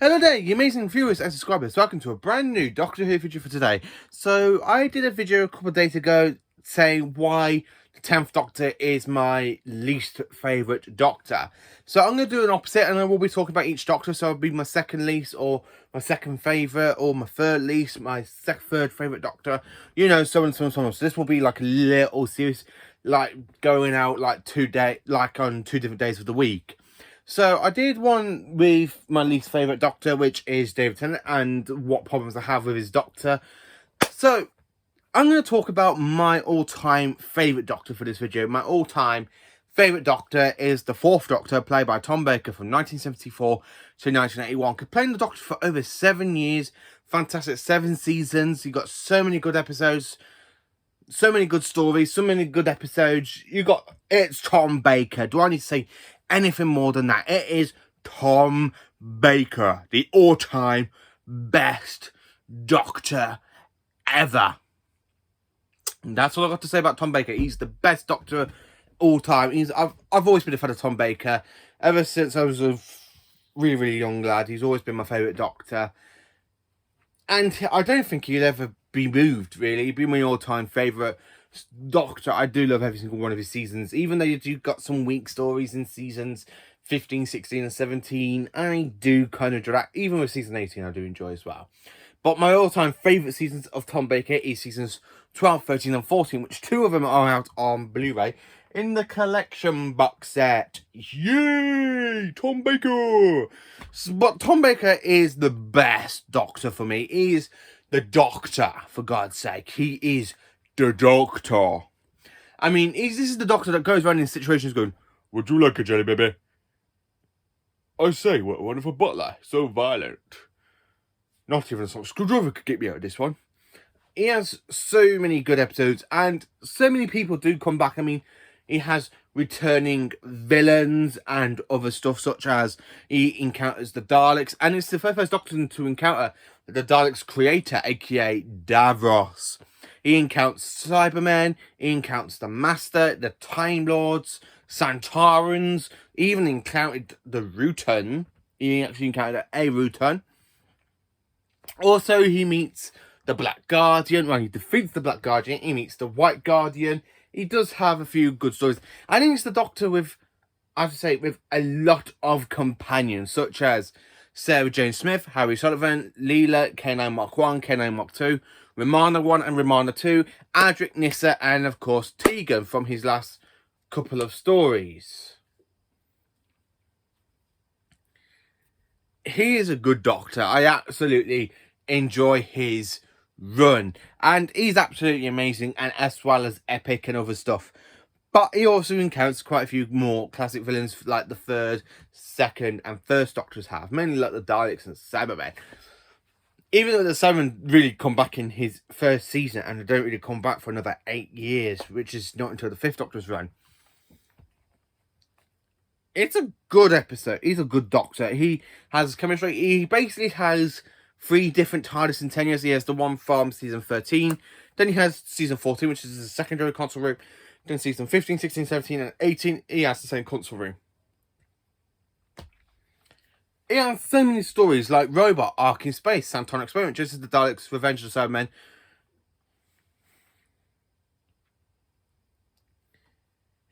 Hello there, you amazing viewers and subscribers. Welcome to a brand new Doctor Who video for today. So, I did a video a couple of days ago saying why the 10th Doctor is my least favourite Doctor. So, I'm going to do an opposite and I will be talking about each Doctor. So, it'll be my second least, or my second favourite, or my third least, my third favourite Doctor. You know, so on and so on and so on. So, this will be like a little series, like going out like on 2 different days of the week. So I did one with my least favourite Doctor, which is David Tennant, and what problems I have with his Doctor. So I'm going to talk about my all-time favourite Doctor for this video. My all-time favourite Doctor is the 4th Doctor, played by Tom Baker from 1974 to 1981. Playing the Doctor for over 7 years. Fantastic 7 seasons. You got so many good episodes. So many good stories. So many good episodes. It's Tom Baker. Do I need to say anything more than that? It is Tom Baker, the all-time best Doctor ever. And that's all I got to say about Tom Baker. He's the best Doctor all time. I've always been a fan of Tom Baker ever since I was a really, really young lad. He's always been my favourite Doctor, and I don't think he'll ever be moved. Really, he'd be my all-time favourite Doctor. I do love every single one of his seasons, even though you do got some weak stories in seasons 15, 16 and 17. I do kind of drag, even with season 18 I do enjoy as well. But my all-time favourite seasons of Tom Baker is seasons 12, 13 and 14, which 2 of them are out on Blu-ray in the collection box set. Yay! Tom Baker! But Tom Baker is the best Doctor for me. He is the Doctor, for God's sake. He is the Doctor. I mean, this is the Doctor that goes around in situations going, "Would you like a jelly, baby? I say, what a wonderful butler. So violent. Not even a sort of screwdriver could get me out of this one." He has so many good episodes, and so many people do come back. I mean, he has returning villains and other stuff, such as he encounters the Daleks, and it's the first Doctor to encounter the Daleks' creator, aka Davros. He encounters Cybermen, he encounters the Master, the Time Lords, Santarans. He even encountered the Rutan. He actually encountered a Rutan. Also, he meets the Black Guardian. Well, he defeats the Black Guardian. He meets the White Guardian. He does have a few good stories. I think it's the Doctor with, I have to say, with a lot of companions, such as Sarah Jane Smith, Harry Sullivan, Leela, K9 Mark 1, K9 Mark 2, Romana 1 and Romana 2, Adric Nissa, and of course Tegan from his last couple of stories. He is a good Doctor. I absolutely enjoy his run, and he's absolutely amazing, and as well as epic and other stuff. But he also encounters quite a few more classic villains, like the 3rd, 2nd and 1st Doctors have, mainly like the Daleks and Cybermen. Even though the Cybermen really come back in his first season, and they don't really come back for another 8 years, which is not until the 5th Doctor's run. It's a good episode. He's a good Doctor. He has chemistry. He basically has 3 different TARDIS in 10 years. He has the one from season 13. Then he has season 14, which is the secondary console room. Then season 15, 16, 17, and 18, he has the same console room. He has so many stories like Robot, Ark in Space, Santon Experiment, just as the Daleks, Revenge of the Cybermen.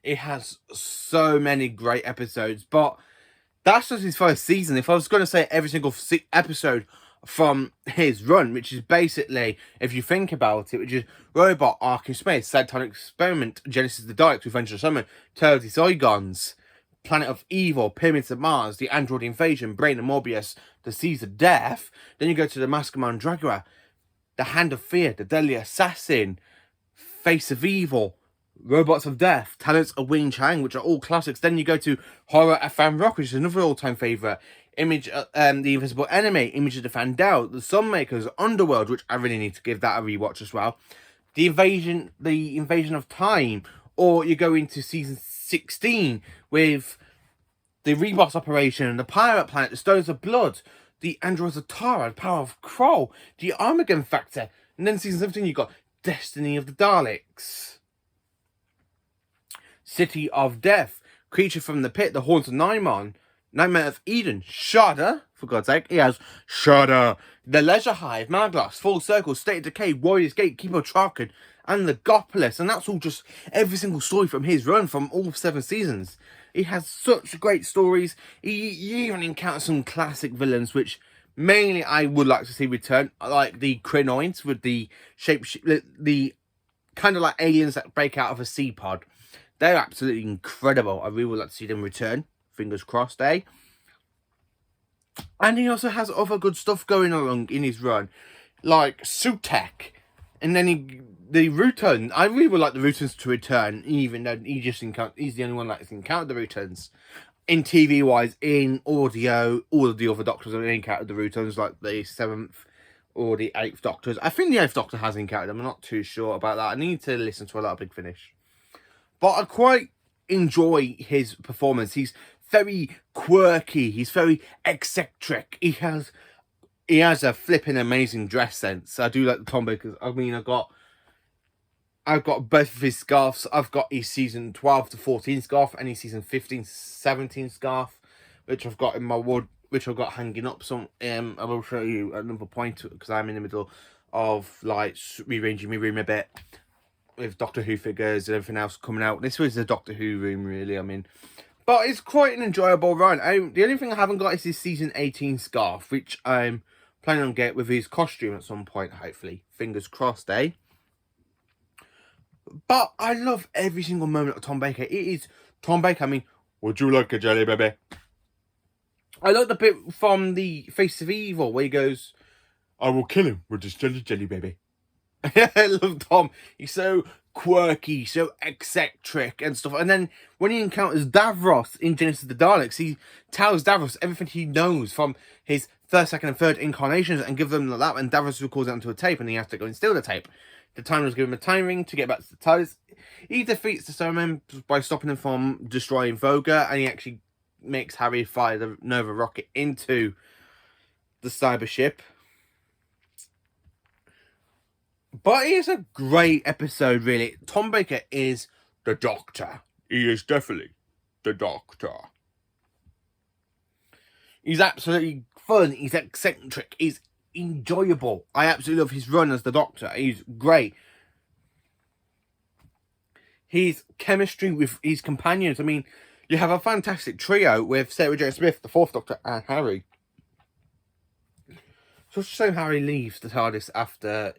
It has so many great episodes, but that's just his first season. If I was going to say every single episode from his run, which is basically, if you think about it, which is Robot, Ark in Space, Santon Experiment, Genesis of the Daleks, Revenge of the Cybermen, Tale of the Zygons, Planet of Evil, Pyramids of Mars, The Android Invasion, Brain of Morbius, The Seas of Death. Then you go to The Mask of Mandragora, The Hand of Fear, The Deadly Assassin, Face of Evil, Robots of Death, Talents of Wing Chang, which are all classics. Then you go to Horror at Fan Rock, which is another all-time favourite. Image, The Invisible Enemy, Image of the Fandel, The Sunmakers, Underworld, which I really need to give that a rewatch as well. The Invasion of Time, or you go into season 16 with the Reboss Operation, the Pirate Planet, the Stones of Blood, the Androids of Tara, the Power of Kroll, the Armageddon Factor, and then season 17 you got Destiny of the Daleks, City of Death, Creature from the Pit, The Haunts of Nimon, Nightmare of Eden, Shudder, for God's sake, he has Shudder, The Leisure Hive, Madglass, Full Circle, State of Decay, Warriors Gate, Keeper Traken, and Legopolis, and that's all just every single story from his run from all 7 seasons. He has such great stories. He even encounters some classic villains, which mainly I would like to see return, like the Krynoids with the the kind of like aliens that break out of a sea pod. They're absolutely incredible. I really would like to see them return. Fingers crossed, eh? And he also has other good stuff going along in his run, like Sutekh, and then the Rutons. I really would like the Rutons to return, even though he's the only one that's encountered the Rutons. In TV wise, in audio, all of the other Doctors have encountered the Rutons, like the 7th or the 8th Doctors. I think the 8th Doctor has encountered them. I'm not too sure about that. I need to listen to a lot of Big Finish. But I quite enjoy his performance. He's very quirky. He's very eccentric. He has a flipping amazing dress sense. I do like the Tom Baker. I mean, I've got both of his scarves. I've got his season 12 to 14 scarf and his season 15 to 17 scarf, which I've got in my wood, which I've got hanging up. Some I will show you at another point because I'm in the middle of like rearranging my room a bit with Doctor Who figures and everything else coming out. This was the Doctor Who room, really. I mean, but it's quite an enjoyable run. The only thing I haven't got is his season 18 scarf, which I'm planning on getting with his costume at some point, hopefully. Fingers crossed, eh? But I love every single moment of Tom Baker. It is Tom Baker. I mean, would you like a jelly, baby? I like the bit from the Face of Evil where he goes, I will kill him with this jelly, baby. I love Tom. He's so quirky, so eccentric and stuff. And then when he encounters Davros in Genesis of the Daleks, he tells Davros everything he knows from his first, second, and third incarnations and gives them that. And Davros records it onto a tape, and he has to go and steal the tape. The Time Lords give him a time ring to get back to the TARDIS. He defeats the Cybermen by stopping them from destroying Voga, and he actually makes Harry fire the Nova rocket into the cyber ship. But it is a great episode, really. Tom Baker is the Doctor. He is definitely the Doctor. He's absolutely fun. He's eccentric. He's enjoyable. I absolutely love his run as the Doctor. He's great. His chemistry with his companions. I mean, you have a fantastic trio with Sarah Jane Smith, the 4th Doctor, and Harry. So it's a shame Harry leaves the TARDIS after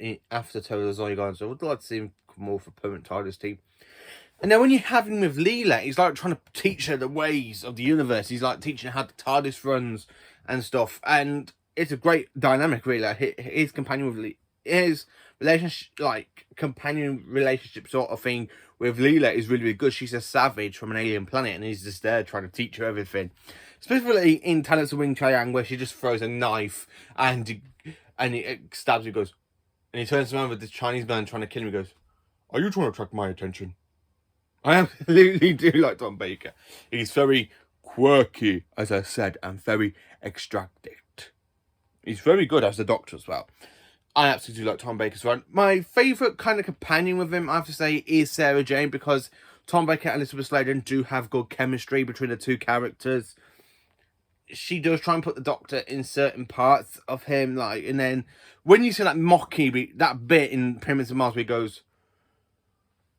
Total Zygon, so I would like to see him come more for a permanent TARDIS team. And then when you have him with Leela, he's like trying to teach her the ways of the universe. He's like teaching her how the TARDIS runs and stuff. And it's a great dynamic, really. His companion with his relationship, like companion relationship sort of thing with Leela is really, really good. She's a savage from an alien planet, and he's just there trying to teach her everything. Specifically in Talents of Wing Chiang, where she just throws a knife and it stabs him, goes, and he turns around with this Chinese man trying to kill him. He goes, "Are you trying to attract my attention?" I absolutely do like Tom Baker. He's very quirky, as I said, and very extracted. He's very good as the Doctor as well. I absolutely do like Tom Baker's run. My favourite kind of companion with him, I have to say, is Sarah Jane, because Tom Baker and Elizabeth Sladen do have good chemistry between the two characters. She does try and put the Doctor in certain parts of him, like, and then when you see that that bit in Pyramids of Mars where he goes,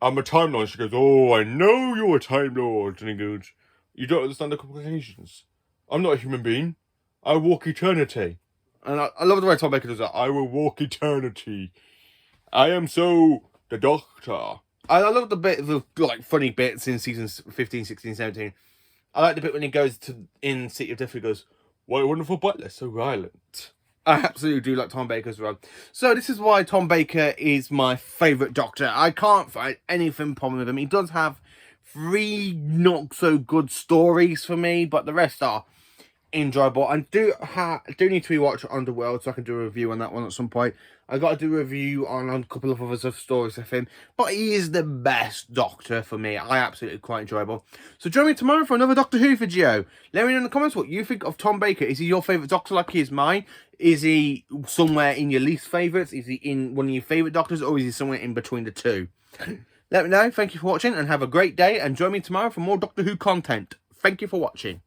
"I'm a Time Lord," she goes, "Oh, I know you're a Time Lord," and he goes, "You don't understand the complications. I'm not a human being. I walk eternity." And I love the way Tom Baker does that. "I will walk eternity. I am so the Doctor." I love the bit of the like funny bits in seasons 15, 16, 17. I like the bit when he goes in City of Death, he goes, "What a wonderful butler, so violent." I absolutely do like Tom Baker's run. So this is why Tom Baker is my favourite Doctor. I can't find anything problem with him. He does have 3 not so good stories for me, but the rest are enjoyable. I do need to rewatch Underworld, so I can do a review on that one at some point. I got to do a review on a couple of other stories of him, but he is the best Doctor for me. I absolutely quite enjoyable. So join me tomorrow for another Doctor Who video. Let me know in the comments what you think of Tom Baker. Is he your favourite Doctor like he is mine? Is he somewhere in your least favourites? Is he in one of your favourite Doctors, or is he somewhere in between the two? Let me know. Thank you for watching, and have a great day, and join me tomorrow for more Doctor Who content. Thank you for watching.